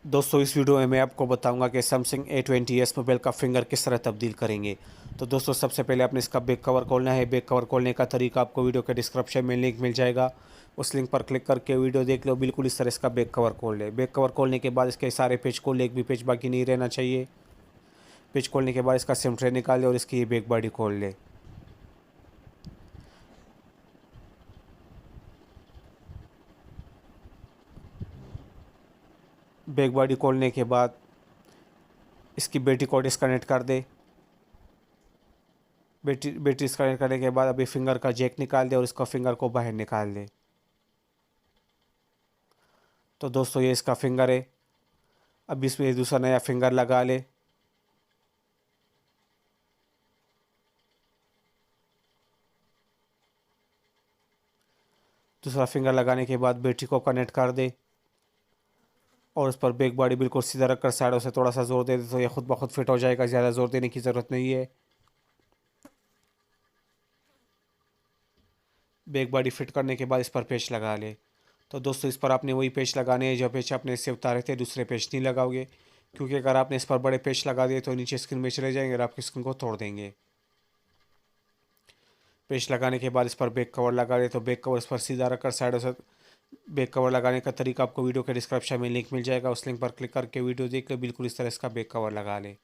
दोस्तों इस वीडियो में मैं आपको बताऊंगा कि सैमसंग A20s मोबाइल का फिंगर किस तरह तब्दील करेंगे। तो दोस्तों सबसे पहले आपने इसका बैक कवर खोलना है। बैक कवर खोलने का तरीका आपको वीडियो के डिस्क्रिप्शन में लिंक मिल जाएगा। उस लिंक पर क्लिक करके वीडियो देख लो। बिल्कुल इस तरह इसका बैक कवर खोल ले। बैक कवर खोलने के बाद इसके सारे पेज खोल ले, एक भी पेज बाकी नहीं रहना चाहिए। पेज खोलने के बाद इसका सिम ट्रे निकाल ले और इसकी बैक बॉडी खोल ले। बैक बॉडी खोलने के बाद इसकी बैटरी को डिस्कनेक्ट कर दे। बैटरी डिस्कनेक्ट करने के बाद अभी फिंगर का जैक निकाल दे और इसका फिंगर को बाहर निकाल दे। तो दोस्तों ये इसका फिंगर है। अब इसमें दूसरा नया फिंगर लगा ले। दूसरा फिंगर लगाने के बाद बैटरी को कनेक्ट कर दे और उस पर बैक बॉडी बिल्कुल सीधा रखकर साइडों से थोड़ा सा जोर दे दे तो ये खुद ब खुद फिट हो जाएगा। ज़्यादा जोर देने की ज़रूरत नहीं है। बैक बॉडी फिट करने के बाद इस पर पेच लगा ले। तो दोस्तों इस पर आपने वही पेच लगाने हैं जो पेच आपने इससे उतारे थे, दूसरे पेच नहीं लगाओगे, क्योंकि अगर आपने इस पर बड़े पेच लगा दिए तो नीचे स्क्रीन में चले जाएंगे और आपकी स्क्रीन को तोड़ देंगे। पेच लगाने के बाद इस पर बैक कवर लगा ले। तो बैक कवर इस पर सीधा रखकर साइडों से बैक कवर लगाने का तरीका आपको वीडियो के डिस्क्रिप्शन में लिंक मिल जाएगा। उस लिंक पर क्लिक करके वीडियो देख लो। बिल्कुल इस तरह इसका बैक कवर लगा ले।